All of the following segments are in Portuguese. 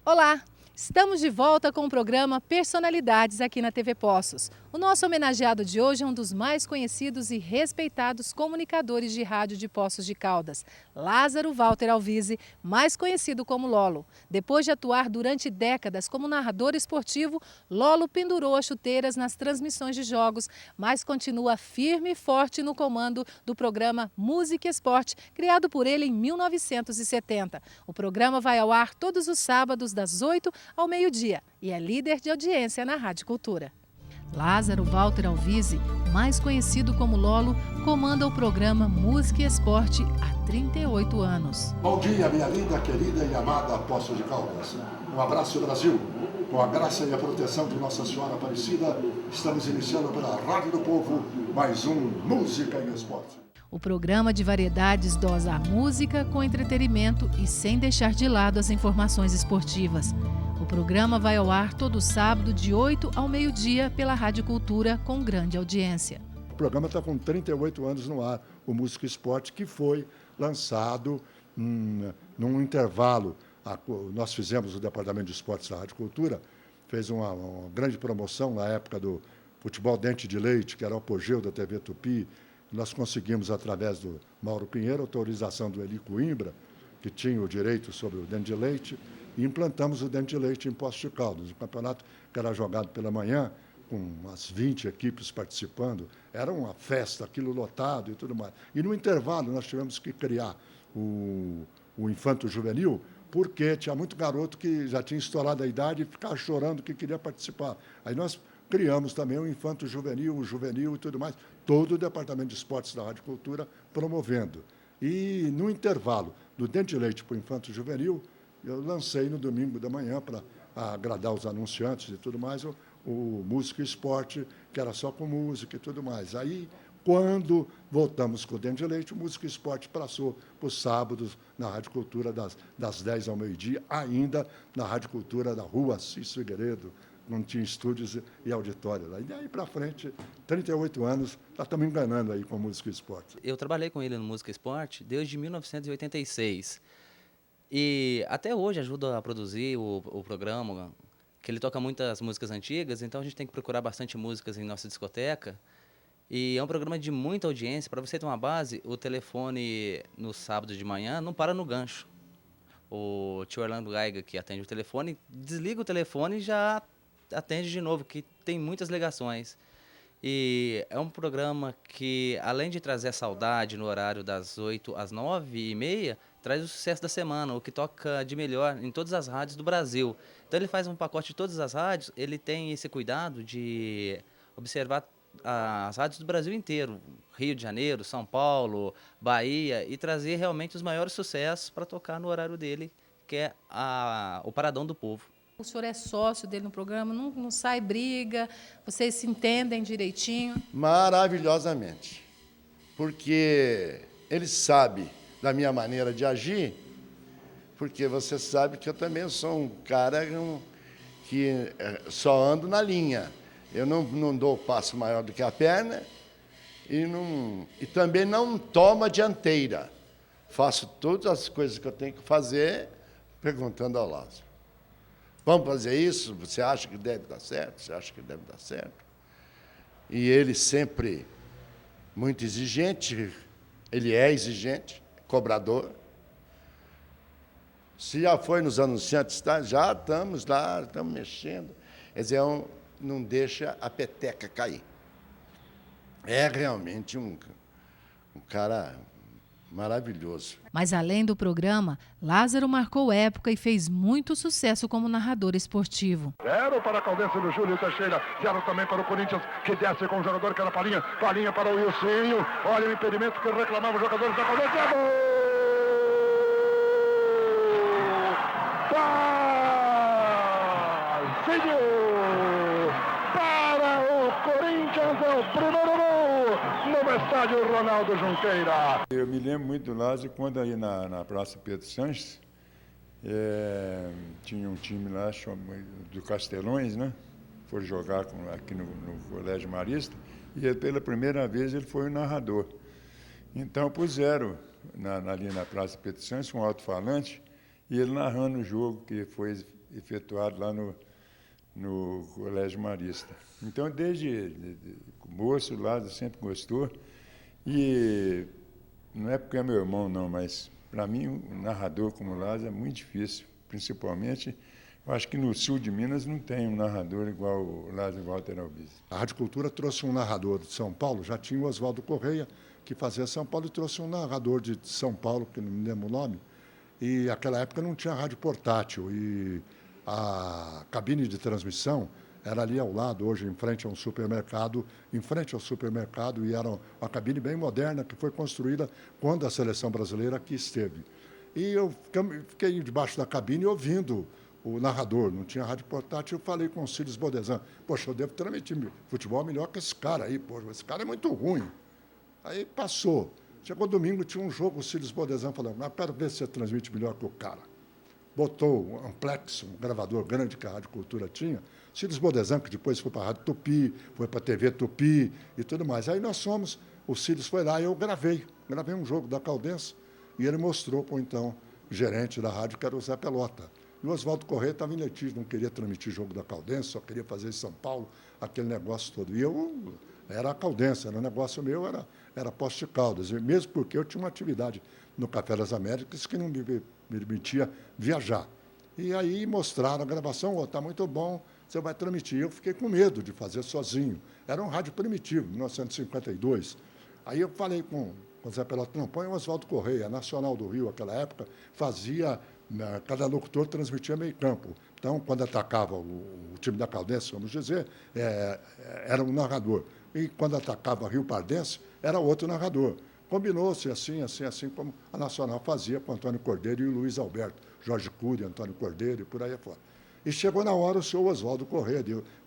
Olá! Estamos de volta com o programa Personalidades aqui na TV Poços. O nosso homenageado de hoje é um dos mais conhecidos e respeitados comunicadores de rádio de Poços de Caldas, Lázaro Walter Alvise, mais conhecido como Lolo. Depois de atuar durante décadas como narrador esportivo, Lolo pendurou as chuteiras nas transmissões de jogos, mas continua firme e forte no comando do programa Música e Esporte, criado por ele em 1970. O programa vai ao ar todos os sábados, das 8 ao meio-dia, e é líder de audiência na Rádio Cultura. Lázaro Walter Alvise, mais conhecido como Lolo, comanda o programa Música e Esporte há 38 anos. Bom dia, minha linda, querida e amada Poços de Caldas. Um abraço, Brasil. Com a graça e a proteção de Nossa Senhora Aparecida, estamos iniciando pela Rádio do Povo mais um Música e Esporte. O programa de variedades dosa a música com entretenimento e sem deixar de lado as informações esportivas. O programa vai ao ar todo sábado de 8 ao meio-dia pela Rádio Cultura com grande audiência. O programa está com 38 anos no ar, o Música e Esporte, que foi lançado num intervalo. Nós fizemos, o Departamento de Esportes da Rádio Cultura, fez uma grande promoção na época do futebol Dente de Leite, que era o apogeu da TV Tupi. Nós conseguimos, através do Mauro Pinheiro, autorização do Eli Coimbra, que tinha o direito sobre o Dente de Leite, e implantamos o Dente de Leite em Poços de Caldas. O campeonato que era jogado pela manhã, com umas 20 equipes participando, era uma festa, aquilo lotado e tudo mais. E no intervalo nós tivemos que criar o Infanto Juvenil, porque tinha muito garoto que já tinha estourado a idade e ficava chorando que queria participar. Aí nós criamos também o Infanto Juvenil, o Juvenil e tudo mais, todo o Departamento de Esportes da Rádio Cultura promovendo. E no intervalo do Dente de Leite para o Infanto Juvenil, eu lancei no domingo da manhã, para agradar os anunciantes e tudo mais, o Música e Esporte, que era só com música e tudo mais. Aí, quando voltamos com o Dente de Leite, o Música e Esporte passou para os sábados na Rádio Cultura, das 10 ao meio-dia, ainda na Rádio Cultura da Rua Assis Figueiredo, não tinha estúdios e auditório lá. E daí para frente, 38 anos, já estamos enganando aí com Música e Esporte. Eu trabalhei com ele no Música e Esporte desde 1986. E até hoje ajudo a produzir o programa, que ele toca muitas músicas antigas, então a gente tem que procurar bastante músicas em nossa discoteca. E é um programa de muita audiência. Para você ter uma base, o telefone no sábado de manhã não para no gancho. O tio Orlando Gaiga, que atende o telefone, desliga o telefone e já atende de novo, que tem muitas ligações. E é um programa que, além de trazer a saudade no horário das 8 às 9h30, traz o sucesso da semana, o que toca de melhor em todas as rádios do Brasil. Então ele faz um pacote de todas as rádios, ele tem esse cuidado de observar as rádios do Brasil inteiro, Rio de Janeiro, São Paulo, Bahia, e trazer realmente os maiores sucessos para tocar no horário dele, que é o Paradão do Povo. O senhor é sócio dele no programa, não sai briga, vocês se entendem direitinho? Maravilhosamente, porque ele sabe da minha maneira de agir, porque você sabe que eu também sou um cara que só ando na linha. Eu não dou passo maior do que a perna e também não tomo a dianteira. Faço todas as coisas que eu tenho que fazer perguntando ao Lázaro. Vamos fazer isso? Você acha que deve dar certo? Você acha que deve dar certo? E ele sempre muito exigente, ele é exigente, cobrador. Se já foi nos anunciantes, tá? Já estamos lá, estamos mexendo. Quer dizer, não deixa a peteca cair. É realmente um cara maravilhoso. Mas além do programa, Lázaro marcou época e fez muito sucesso como narrador esportivo. 0 para a Caldense do Júlio Teixeira, 0 também para o Corinthians, que desce com o jogador que era Palinha, Palinha para o Wilsinho, olha o impedimento que reclamava os jogadores da Caldense, é gol! Wilsinho! Para o Corinthians, é o primeiro gol no estádio Ronaldo Junqueira. Eu me lembro muito do Lázaro quando aí na Praça Pedro Sanches, tinha um time lá do Castelões, né? Foi jogar aqui no Colégio Marista, e ele, pela primeira vez ele foi o narrador. Então puseram ali na Praça Pedro Sanches um alto-falante, e ele narrando o jogo que foi efetuado lá no Colégio Marista. Então, desde moço, o Lázaro sempre gostou. E não é porque é meu irmão, não, mas, para mim, um narrador como o Lázaro é muito difícil. Principalmente, eu acho que no sul de Minas não tem um narrador igual o Lázaro Walter Albizzi. A Rádio Cultura trouxe um narrador de São Paulo, já tinha o Oswaldo Correia, que fazia São Paulo, e trouxe um narrador de São Paulo, que não me lembro o nome, e naquela época não tinha rádio portátil, e a cabine de transmissão era ali ao lado, hoje em frente ao supermercado, e era uma cabine bem moderna, que foi construída quando a seleção brasileira aqui esteve. E eu fiquei debaixo da cabine ouvindo o narrador, não tinha rádio portátil, eu falei com o Cílios Bodesan, poxa, eu devo transmitir futebol melhor que esse cara aí, poxa, esse cara é muito ruim. Aí passou. Chegou domingo, tinha um jogo, o Cílios Bodesan falando, mas quero ver se você transmite melhor que o cara. Botou um amplex, um gravador grande que a Rádio Cultura tinha, Cílios Bodesan, que depois foi para a Rádio Tupi, foi para a TV Tupi e tudo mais. Aí nós fomos, o Cílios foi lá e eu gravei um jogo da Caldense, e ele mostrou para o então gerente da rádio, que era o Zé Pelota. E o Oswaldo Correia estava em litígio, não queria transmitir jogo da Caldense, só queria fazer em São Paulo, aquele negócio todo. E eu era a Caldense, era um negócio meu, era Poste de Caldas, e mesmo porque eu tinha uma atividade no Café das Américas que não me permitia viajar. E aí mostraram a gravação, está muito bom, você vai transmitir. Eu fiquei com medo de fazer sozinho. Era um rádio primitivo, 1952. Aí eu falei com o Zé Pelota, não, põe o Oswaldo Correia, a Nacional do Rio, naquela época, fazia, cada locutor transmitia meio campo. Então, quando atacava o time da Caldense, vamos dizer, era um narrador. E quando atacava Rio Pardense, era outro narrador. Combinou-se assim, como a Nacional fazia com Antônio Cordeiro e o Luiz Alberto, Jorge Cury, Antônio Cordeiro e por aí afora. E chegou na hora o senhor Oswaldo Correia,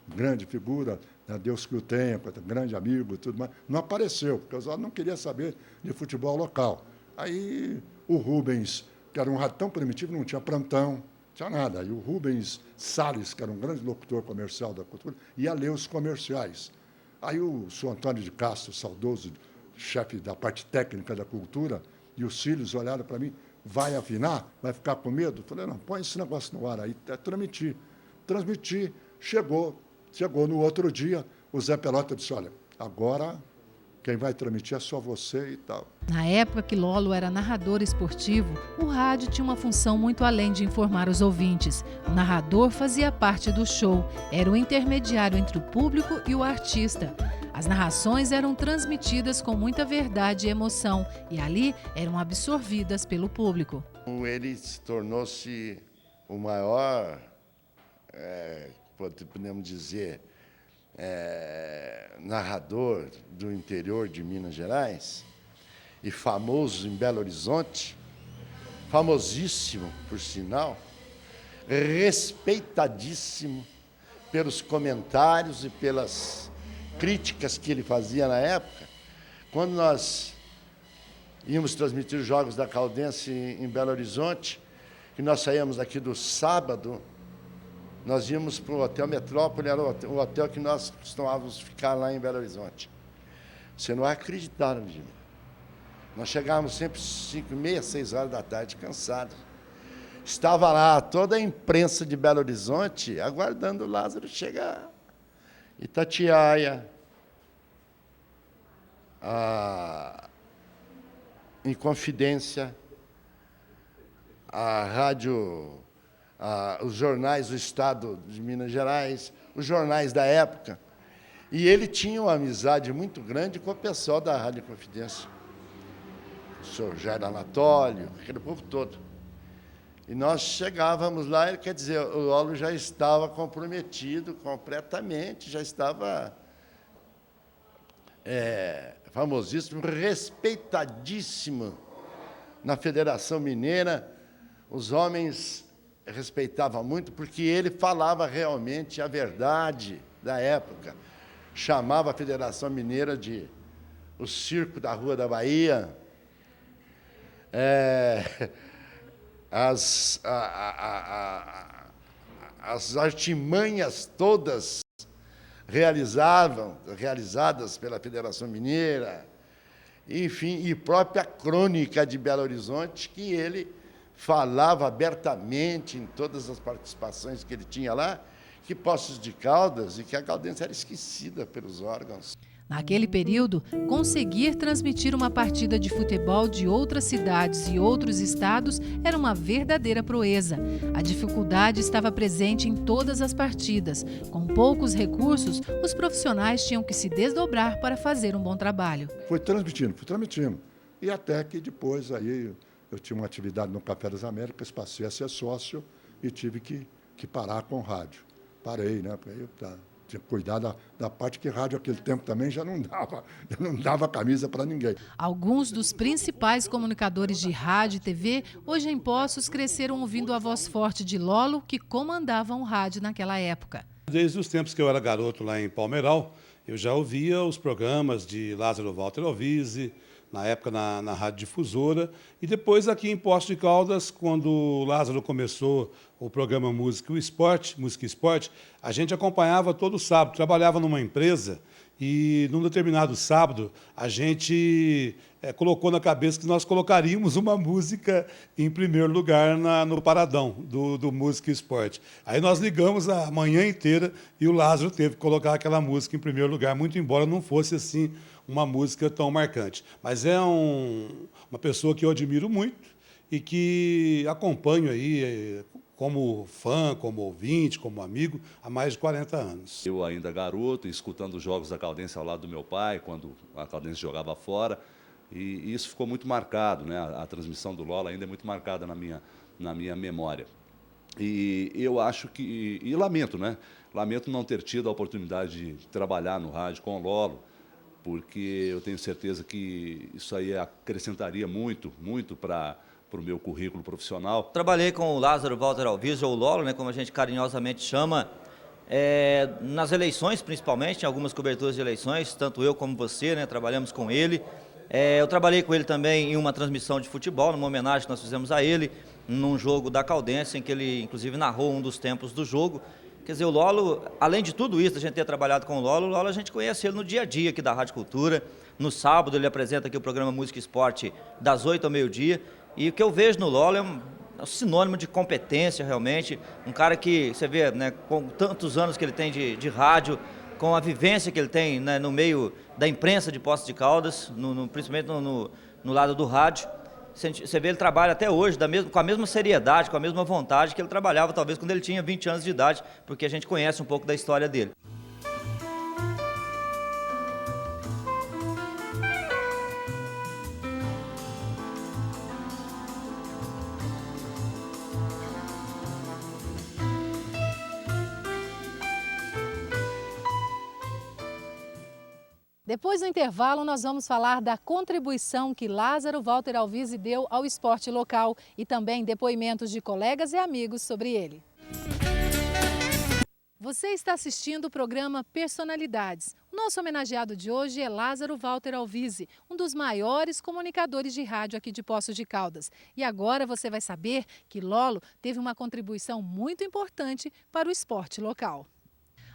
grande figura, Deus que o tenha, grande amigo e tudo mais, não apareceu, porque o Oswaldo não queria saber de futebol local. Aí o Rubens, que era um rádio tão primitivo, não tinha plantão, não tinha nada. Aí o Rubens Salles, que era um grande locutor comercial da cultura, ia ler os comerciais. Aí o senhor Antônio de Castro, saudoso chefe da parte técnica da cultura, e os filhos olharam para mim, vai afinar? Vai ficar com medo? Falei, não, põe esse negócio no ar aí, transmitir. Transmiti, chegou no outro dia, o Zé Pelota disse, olha, agora quem vai transmitir é só você e tal. Na época que Lolo era narrador esportivo, o rádio tinha uma função muito além de informar os ouvintes. O narrador fazia parte do show, era o intermediário entre o público e o artista. As narrações eram transmitidas com muita verdade e emoção e ali eram absorvidas pelo público. Ele tornou-se o maior, podemos dizer, narrador do interior de Minas Gerais e famoso em Belo Horizonte, famosíssimo, por sinal, respeitadíssimo pelos comentários e pelas críticas que ele fazia na época. Quando nós íamos transmitir os jogos da Caldense em Belo Horizonte, que nós saíamos aqui do sábado, nós íamos para o Hotel Metrópole, era o hotel que nós costumávamos ficar lá em Belo Horizonte. Você não vai acreditar, Virginia. Nós chegávamos sempre 5h30, 6 horas da tarde, cansados. Estava lá toda a imprensa de Belo Horizonte aguardando o Lázaro chegar. Itatiaia, Inconfidência, a rádio, os jornais do Estado de Minas Gerais, os jornais da época. E ele tinha uma amizade muito grande com o pessoal da Rádio Confidência. O senhor Jair Anatólio, aquele povo todo. E nós chegávamos lá, quer dizer, o Lolo já estava comprometido completamente, já estava famosíssimo, respeitadíssimo na Federação Mineira. Os homens respeitavam muito, porque ele falava realmente a verdade da época. Chamava a Federação Mineira de o Circo da Rua da Bahia. As artimanhas todas realizadas pela Federação Mineira, enfim, e própria crônica de Belo Horizonte, que ele falava abertamente em todas as participações que ele tinha lá, que Poços de Caldas e que a Caldense era esquecida pelos órgãos. Naquele período, conseguir transmitir uma partida de futebol de outras cidades e outros estados era uma verdadeira proeza. A dificuldade estava presente em todas as partidas. Com poucos recursos, os profissionais tinham que se desdobrar para fazer um bom trabalho. Fui transmitindo. E até que depois aí eu tinha uma atividade no Café das Américas, passei a ser sócio e tive que parar com rádio. Parei, né? Porque eu tinha que cuidar da parte que rádio naquele tempo também já não dava camisa para ninguém. Alguns dos principais comunicadores de rádio e TV, hoje em Poços, cresceram ouvindo a voz forte de Lolo, que comandava o rádio naquela época. Desde os tempos que eu era garoto lá em Palmeiral, eu já ouvia os programas de Lázaro Walter Alvise, na época na Rádio Difusora, e depois aqui em Poços de Caldas, quando o Lázaro começou o programa Música e Esporte, a gente acompanhava todo sábado, trabalhava numa empresa e num determinado sábado a gente colocou na cabeça que nós colocaríamos uma música em primeiro lugar no paradão do Música e Esporte. Aí nós ligamos a manhã inteira e o Lázaro teve que colocar aquela música em primeiro lugar, muito embora não fosse assim uma música tão marcante. Mas é uma pessoa que eu admiro muito e que acompanho aí como fã, como ouvinte, como amigo, há mais de 40 anos. Eu ainda garoto, escutando os jogos da Caldense ao lado do meu pai, quando a Caldense jogava fora, e isso ficou muito marcado, né? A transmissão do Lolo ainda é muito marcada na minha memória. E eu acho que... E lamento, né? Lamento não ter tido a oportunidade de trabalhar no rádio com o Lolo, porque eu tenho certeza que isso aí acrescentaria muito para o meu currículo profissional. Trabalhei com o Lázaro Walter Alvise, ou Lolo, né, como a gente carinhosamente chama, nas eleições, principalmente, em algumas coberturas de eleições, tanto eu como você, né, trabalhamos com ele. Eu trabalhei com ele também em uma transmissão de futebol, numa homenagem que nós fizemos a ele, num jogo da Caldense, em que ele, inclusive, narrou um dos tempos do jogo. Quer dizer, o Lolo, além de tudo isso, a gente ter trabalhado com o Lolo a gente conhece ele no dia a dia aqui da Rádio Cultura. No sábado ele apresenta aqui o programa Música e Esporte das 8 ao meio-dia. E o que eu vejo no Lolo é um sinônimo de competência, realmente. Um cara que, você vê, né, com tantos anos que ele tem de rádio, com a vivência que ele tem, né, no meio da imprensa de Poços de Caldas, principalmente no lado do rádio. Você vê, ele trabalha até hoje com a mesma seriedade, com a mesma vontade que ele trabalhava talvez quando ele tinha 20 anos de idade, porque a gente conhece um pouco da história dele. Depois do intervalo, nós vamos falar da contribuição que Lázaro Walter Alvise deu ao esporte local e também depoimentos de colegas e amigos sobre ele. Você está assistindo o programa Personalidades. O nosso homenageado de hoje é Lázaro Walter Alvise, um dos maiores comunicadores de rádio aqui de Poços de Caldas. E agora você vai saber que Lolo teve uma contribuição muito importante para o esporte local.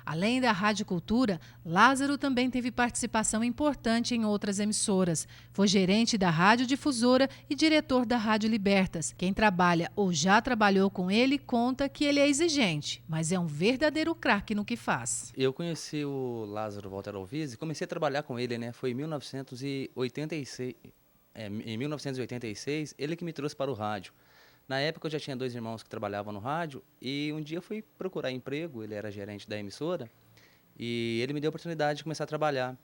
Além da Rádio Cultura, Lázaro também teve participação importante em outras emissoras. Foi gerente da Rádio Difusora e diretor da Rádio Libertas. Quem trabalha ou já trabalhou com ele conta que ele é exigente, mas é um verdadeiro craque no que faz. Eu conheci o Lázaro Walter Alvise, comecei a trabalhar com ele, né? Foi em 1986. Em 1986, ele que me trouxe para o rádio. Na época eu já tinha 2 irmãos que trabalhavam no rádio e um dia eu fui procurar emprego, ele era gerente da emissora e ele me deu a oportunidade de começar a trabalhar.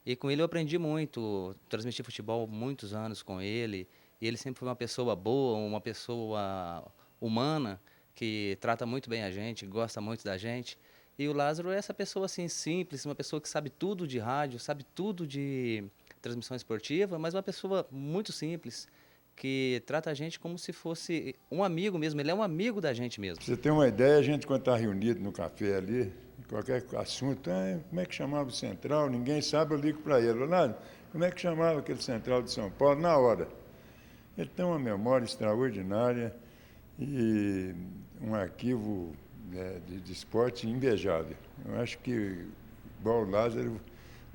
E com ele eu aprendi muito, transmiti futebol muitos anos com ele e ele sempre foi uma pessoa boa, uma pessoa humana que trata muito bem a gente, gosta muito da gente. E o Lázaro é essa pessoa assim simples, uma pessoa que sabe tudo de rádio, sabe tudo de transmissão esportiva, mas uma pessoa muito simples, que trata a gente como se fosse um amigo mesmo, ele é um amigo da gente mesmo. Pra você ter uma ideia, a gente quando está reunido no café ali, qualquer assunto, como é que chamava o Central? Ninguém sabe, eu ligo para ele. Leonardo, como é que chamava aquele Central de São Paulo? Na hora. Ele tem uma memória extraordinária e um arquivo de esporte invejável. Eu acho que, igual o Lázaro,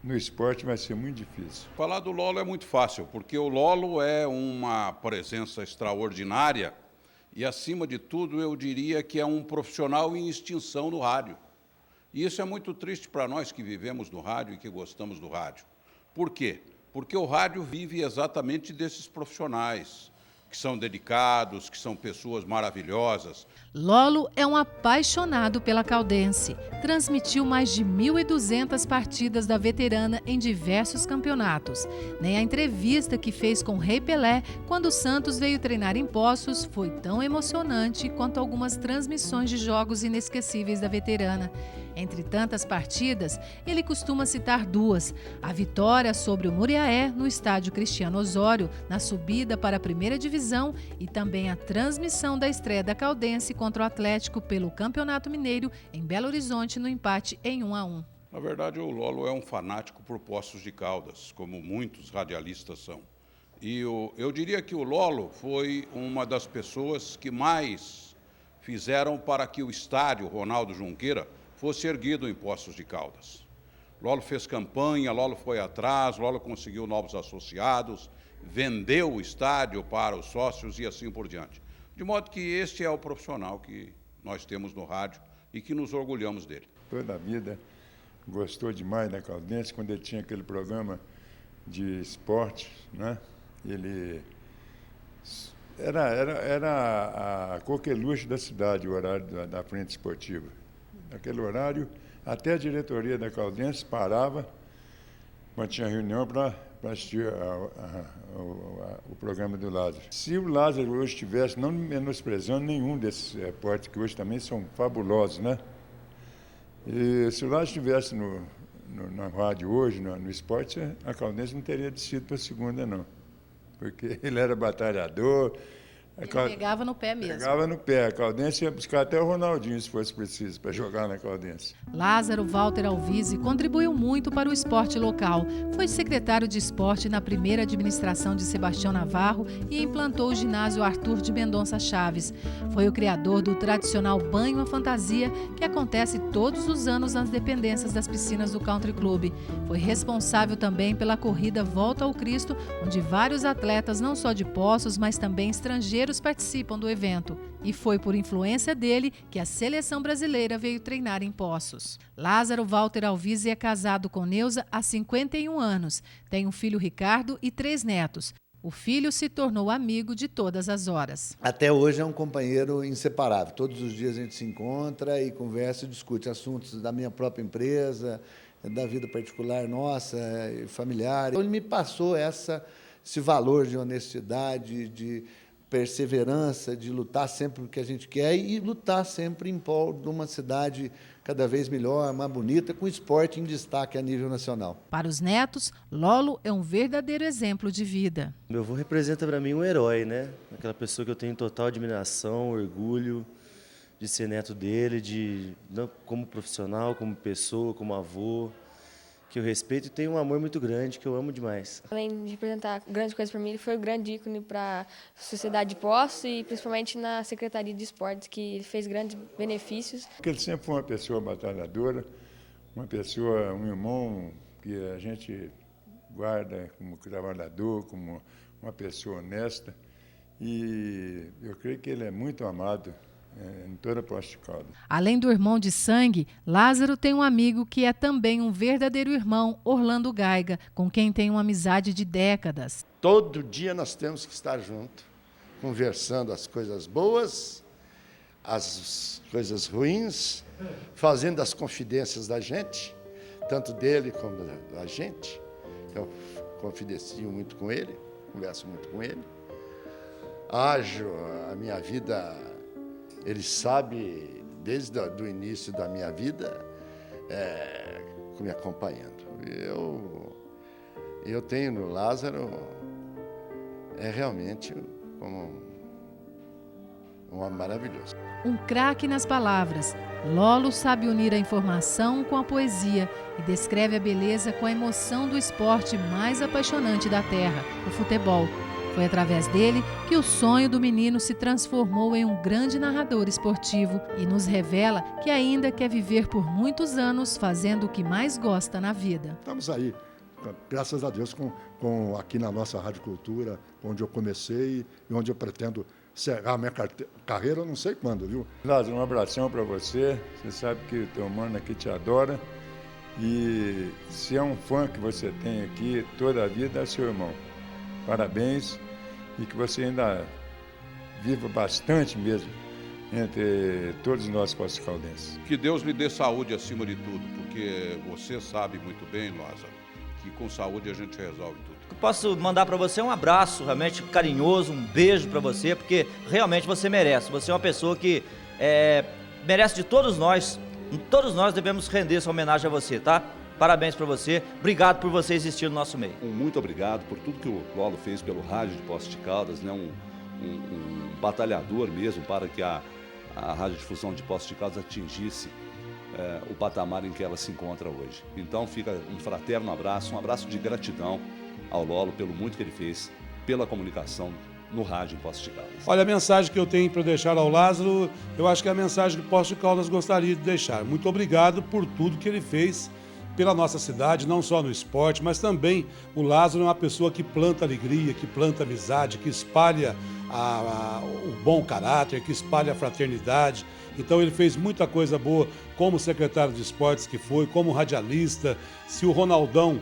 no esporte vai ser muito difícil. Falar do Lolo é muito fácil, porque o Lolo é uma presença extraordinária E, acima de tudo, eu diria que é um profissional em extinção no rádio. E isso é muito triste para nós que vivemos no rádio e que gostamos do rádio. Por quê? Porque o rádio vive exatamente desses profissionais, que são dedicados, que são pessoas maravilhosas. Lolo é um apaixonado pela Caldense. Transmitiu mais de 1.200 partidas da veterana em diversos campeonatos. Nem a entrevista que fez com o Rei Pelé, quando o Santos veio treinar em Poços, foi tão emocionante quanto algumas transmissões de jogos inesquecíveis da veterana. Entre tantas partidas, ele costuma citar duas: a vitória sobre o Muriaé no estádio Cristiano Osório, na subida para a primeira divisão, e também a transmissão da estreia da Caldense contra o Atlético pelo Campeonato Mineiro em Belo Horizonte no empate em 1-1. Na verdade, o Lolo é um fanático por Poços de Caldas, como muitos radialistas são. E eu diria que o Lolo foi uma das pessoas que mais fizeram para que o estádio Ronaldo Junqueira fosse erguido em Poços de Caldas. Lolo fez campanha, Lolo foi atrás, Lolo conseguiu novos associados, vendeu o estádio para os sócios e assim por diante. De modo que este é o profissional que nós temos no rádio e que nos orgulhamos dele. Toda a vida gostou demais da Caldense, quando ele tinha aquele programa de esporte, né? Ele era a coqueluche da cidade, o horário da frente esportiva. Naquele horário, até a diretoria da Caldense parava, quando tinha reunião, para assistir o programa do Lázaro. Se o Lázaro hoje estivesse, não menosprezando nenhum desses repórteres, que hoje também são fabulosos, né? E se o Lázaro estivesse na rádio hoje, no esporte, a Caldense não teria descido para a segunda, não. Porque ele era batalhador. Ele pegava no pé mesmo. Pegava no pé. A Caldense ia buscar até o Ronaldinho, se fosse preciso, para jogar na Caldense. Lázaro Walter Alvise contribuiu muito para o esporte local. Foi secretário de esporte na primeira administração de Sebastião Navarro e implantou o ginásio Arthur de Mendonça Chaves. Foi o criador do tradicional Banho à Fantasia, que acontece todos os anos nas dependências das piscinas do Country Club. Foi responsável também pela corrida Volta ao Cristo, onde vários atletas, não só de Poços, mas também estrangeiros, participam do evento. E foi por influência dele que a seleção brasileira veio treinar em Poços. Lázaro Walter Alvise é casado com Neuza há 51 anos. Tem um filho, Ricardo, e 3 netos. O filho se tornou amigo de todas as horas. Até hoje é um companheiro inseparável. Todos os dias a gente se encontra e conversa e discute assuntos da minha própria empresa, da vida particular nossa, familiar. Ele me passou esse valor de honestidade, de perseverança, de lutar sempre pelo que a gente quer e lutar sempre em prol de uma cidade cada vez melhor, mais bonita, com esporte em destaque a nível nacional. Para os netos, Lolo é um verdadeiro exemplo de vida. Meu avô representa para mim um herói, né? Aquela pessoa que eu tenho total admiração, orgulho de ser neto dele, como profissional, como pessoa, como avô, que eu respeito e tenho um amor muito grande, que eu amo demais. Além de representar grandes coisas para mim, ele foi um grande ícone para a sociedade de Poços e principalmente na Secretaria de Esportes, que ele fez grandes benefícios. Porque ele sempre foi uma pessoa batalhadora, um irmão que a gente guarda como trabalhador, como uma pessoa honesta. E eu creio que ele é muito amado em toda a Poços de Caldas. Além do irmão de sangue, Lázaro tem um amigo que é também um verdadeiro irmão, Orlando Gaiga, com quem tem uma amizade de décadas. Todo dia nós temos que estar juntos, conversando as coisas boas, as coisas ruins, fazendo as confidências da gente, tanto dele como da gente. Eu confidencio muito com ele, converso muito com ele. Ajo a minha vida. Ele sabe, desde o início da minha vida, me acompanhando. Eu tenho no Lázaro, realmente um homem maravilhoso. Um craque nas palavras, Lolo sabe unir a informação com a poesia e descreve a beleza com a emoção do esporte mais apaixonante da terra, o futebol. Foi através dele que o sonho do menino se transformou em um grande narrador esportivo e nos revela que ainda quer viver por muitos anos fazendo o que mais gosta na vida. Estamos aí, graças a Deus, aqui na nossa Rádio Cultura, onde eu comecei e onde eu pretendo encerrar minha carreira, eu não sei quando, viu? Lázaro, um abração para você. Você sabe que o teu mano aqui te adora. E se é um fã que você tem aqui, toda a vida é seu irmão. Parabéns e que você ainda viva bastante mesmo entre todos nós posticaldenses. Que Deus lhe dê saúde acima de tudo, porque você sabe muito bem, Lázaro, que com saúde a gente resolve tudo. Posso mandar para você um abraço realmente carinhoso, um beijo para você, porque realmente você merece. Você é uma pessoa que merece de todos nós. Todos nós devemos render essa homenagem a você, tá? Parabéns para você. Obrigado por você existir no nosso meio. Muito obrigado por tudo que o Lolo fez pelo rádio de Poços de Caldas, né? Um batalhador mesmo para que a radiodifusão de Poços de Caldas atingisse o patamar em que ela se encontra hoje. Então fica um fraterno abraço, um abraço de gratidão ao Lolo pelo muito que ele fez pela comunicação no rádio em Poços de Caldas. Olha, a mensagem que eu tenho para deixar ao Lázaro, eu acho que é a mensagem que Poços de Caldas gostaria de deixar. Muito obrigado por tudo que ele fez pela nossa cidade, não só no esporte, mas também o Lázaro é uma pessoa que planta alegria, que planta amizade, que espalha o bom caráter, que espalha a fraternidade. Então ele fez muita coisa boa como secretário de esportes que foi, como radialista. Se o Ronaldão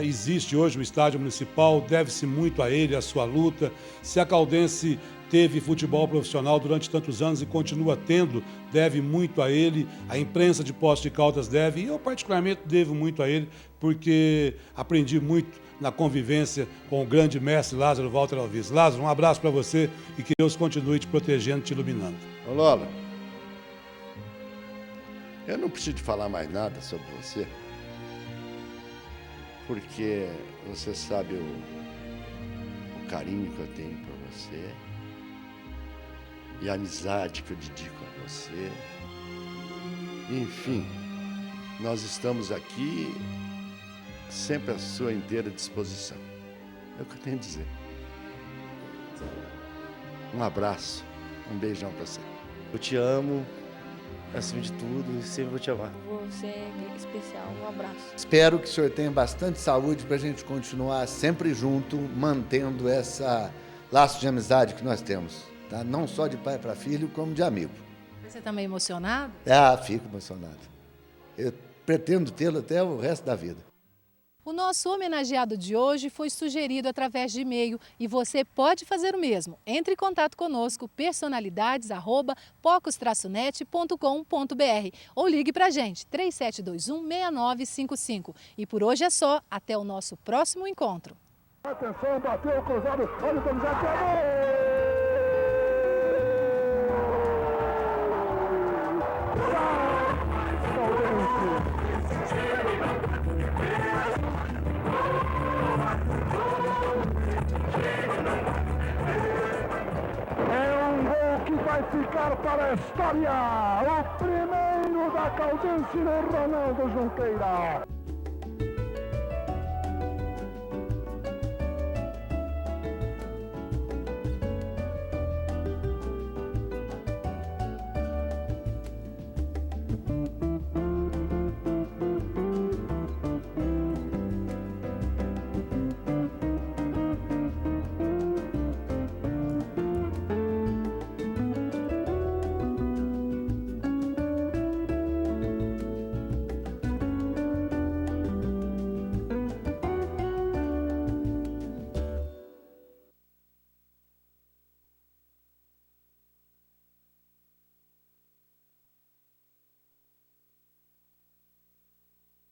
existe hoje no estádio municipal, deve-se muito a ele, a sua luta. Se a Caldense teve futebol profissional durante tantos anos e continua tendo, deve muito a ele. A imprensa de Poços de Caldas deve, e eu particularmente devo muito a ele, porque aprendi muito na convivência com o grande mestre Lázaro Walter Alviz. Lázaro, um abraço para você e que Deus continue te protegendo, te iluminando. Ô Lola, eu não preciso de falar mais nada sobre você, porque você sabe o carinho que eu tenho por você e a amizade que eu dedico a você. Enfim, nós estamos aqui sempre à sua inteira disposição. É o que eu tenho a dizer. Um abraço, um beijão para você. Eu te amo, acima de tudo, e sempre vou te amar. Você é especial, um abraço. Espero que o senhor tenha bastante saúde para a gente continuar sempre junto, mantendo essa laço de amizade que nós temos, tá? Não só de pai para filho, como de amigo. Você está meio emocionado? Fico emocionado. Eu pretendo tê-lo até o resto da vida. O nosso homenageado de hoje foi sugerido através de e-mail e você pode fazer o mesmo. Entre em contato conosco, personalidades@pocos-net.com.br ou ligue para a gente, 3721-6955. E por hoje é só, até o nosso próximo encontro. Atenção, bateu, cruzado, olha o Donizete, vai ficar para a história, o primeiro da Caldense no Ronaldo Junqueira.